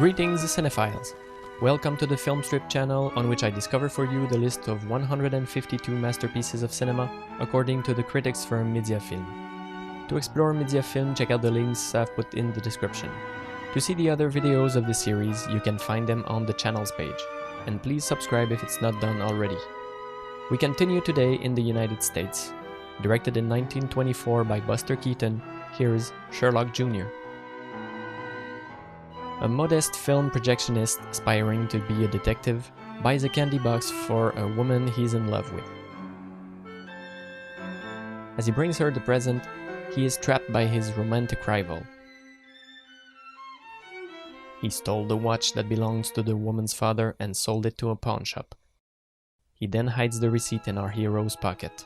Greetings cinephiles! Welcome to the FILMSTRIP channel, on which I discover for you the list of 152 masterpieces of cinema according to the critics firm Mediafilm. To explore Mediafilm, check out the links I've put in the description. To see the other videos of the series, you can find them on the channel's page. And please subscribe if it's not done already. We continue today in the United States. Directed in 1924 by Buster Keaton, here's Sherlock Jr. A modest film projectionist aspiring to be a detective buys a candy box for a woman he's in love with. As he brings her the present, he is trapped by his romantic rival. He stole the watch that belongs to the woman's father and sold it to a pawn shop. He then hides the receipt in our hero's pocket.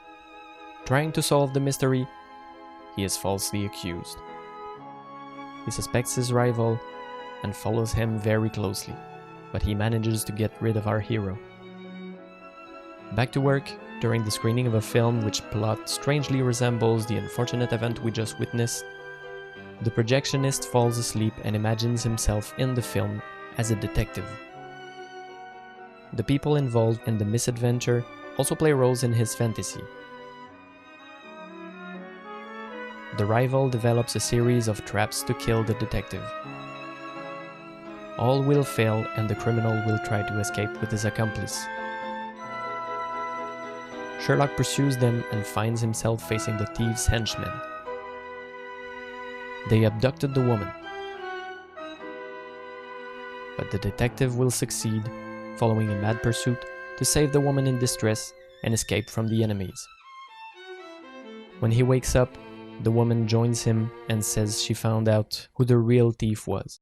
Trying to solve the mystery, he is falsely accused. He suspects his rival and follows him very closely, but he manages to get rid of our hero. Back to work, during the screening of a film which plot strangely resembles the unfortunate event we just witnessed, the projectionist falls asleep and imagines himself in the film as a detective. The people involved in the misadventure also play roles in his fantasy. The rival develops a series of traps to kill the detective. All will fail and the criminal will try to escape with his accomplice. Sherlock pursues them and finds himself facing the thieves' henchmen. They abducted the woman. But the detective will succeed, following a mad pursuit, to save the woman in distress and escape from the enemies. When he wakes up, the woman joins him and says she found out who the real thief was.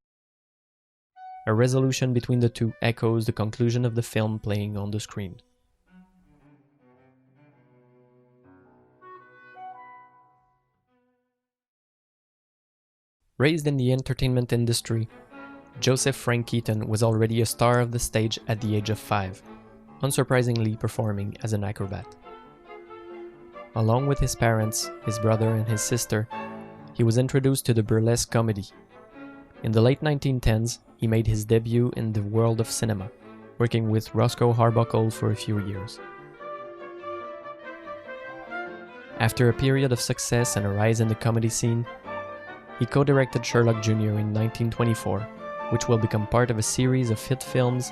A resolution between the two echoes the conclusion of the film playing on the screen. Raised in the entertainment industry, Joseph Frank Keaton was already a star of the stage at the age of 5, unsurprisingly performing as an acrobat. Along with his parents, his brother and his sister, he was introduced to the burlesque comedy. In the late 1910s, he made his debut in the world of cinema, working with Roscoe Arbuckle for a few years. After a period of success and a rise in the comedy scene, he co-directed Sherlock Jr. in 1924, which will become part of a series of hit films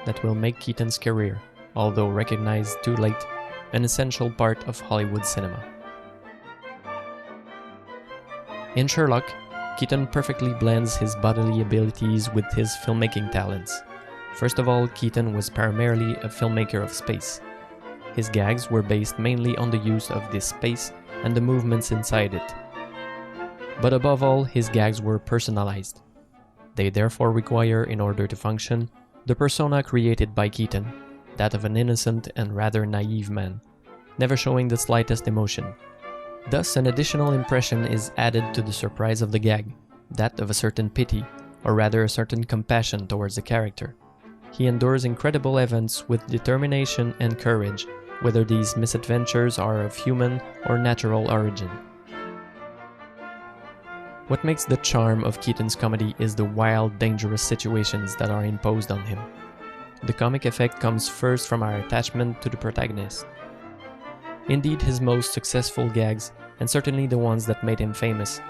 that will make Keaton's career, although recognized too late, an essential part of Hollywood cinema. In Sherlock, Keaton perfectly blends his bodily abilities with his filmmaking talents. First of all, Keaton was primarily a filmmaker of space. His gags were based mainly on the use of this space and the movements inside it. But above all, his gags were personalized. They therefore require, in order to function, the persona created by Keaton, that of an innocent and rather naive man, never showing the slightest emotion. Thus, an additional impression is added to the surprise of the gag, that of a certain pity, or rather a certain compassion towards the character. He endures incredible events with determination and courage, whether these misadventures are of human or natural origin. What makes the charm of Keaton's comedy is the wild, dangerous situations that are imposed on him. The comic effect comes first from our attachment to the protagonist. Indeed, his most successful gags, and certainly the ones that made him famous,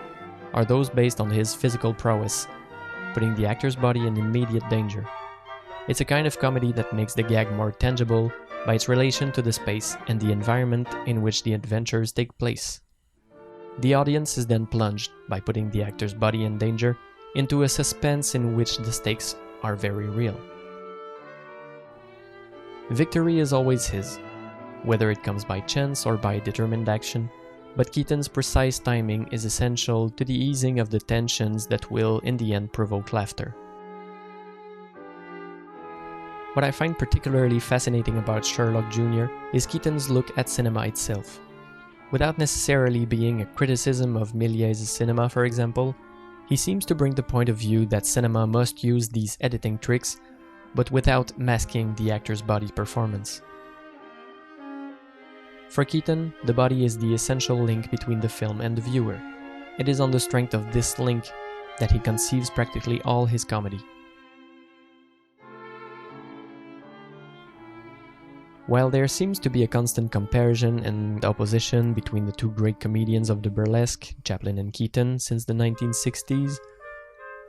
are those based on his physical prowess, putting the actor's body in immediate danger. It's a kind of comedy that makes the gag more tangible by its relation to the space and the environment in which the adventures take place. The audience is then plunged, by putting the actor's body in danger, into a suspense in which the stakes are very real. Victory is always his, whether it comes by chance or by determined action, but Keaton's precise timing is essential to the easing of the tensions that will, in the end, provoke laughter. What I find particularly fascinating about Sherlock Jr. is Keaton's look at cinema itself. Without necessarily being a criticism of Méliès's cinema, for example, he seems to bring the point of view that cinema must use these editing tricks, but without masking the actor's body performance. For Keaton, the body is the essential link between the film and the viewer. It is on the strength of this link that he conceives practically all his comedy. While there seems to be a constant comparison and opposition between the two great comedians of the burlesque, Chaplin and Keaton, since the 1960s,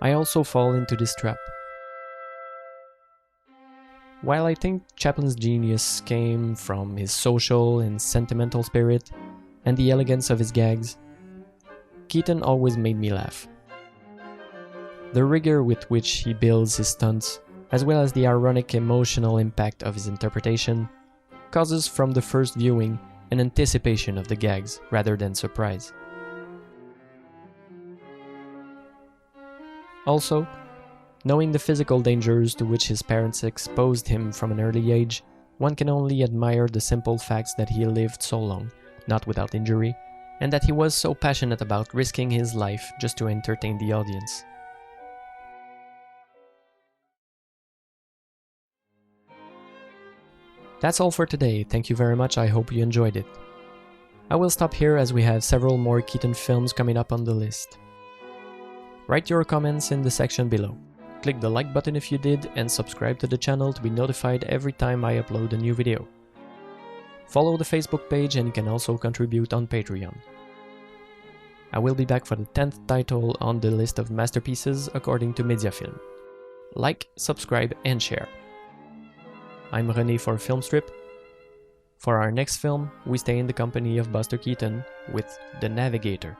I also fall into this trap. While I think Chaplin's genius came from his social and sentimental spirit and the elegance of his gags, Keaton always made me laugh. The rigor with which he builds his stunts, as well as the ironic emotional impact of his interpretation, causes from the first viewing an anticipation of the gags rather than surprise. Also, knowing the physical dangers to which his parents exposed him from an early age, one can only admire the simple facts that he lived so long, not without injury, and that he was so passionate about risking his life just to entertain the audience. That's all for today, thank you very much, I hope you enjoyed it. I will stop here as we have several more Keaton films coming up on the list. Write your comments in the section below. Click the like button if you did, and subscribe to the channel to be notified every time I upload a new video. Follow the Facebook page and you can also contribute on Patreon. I will be back for the 10th title on the list of masterpieces according to Mediafilm. Like, subscribe and share. I'm René for FILMSTRIP. For our next film, we stay in the company of Buster Keaton with The Navigator.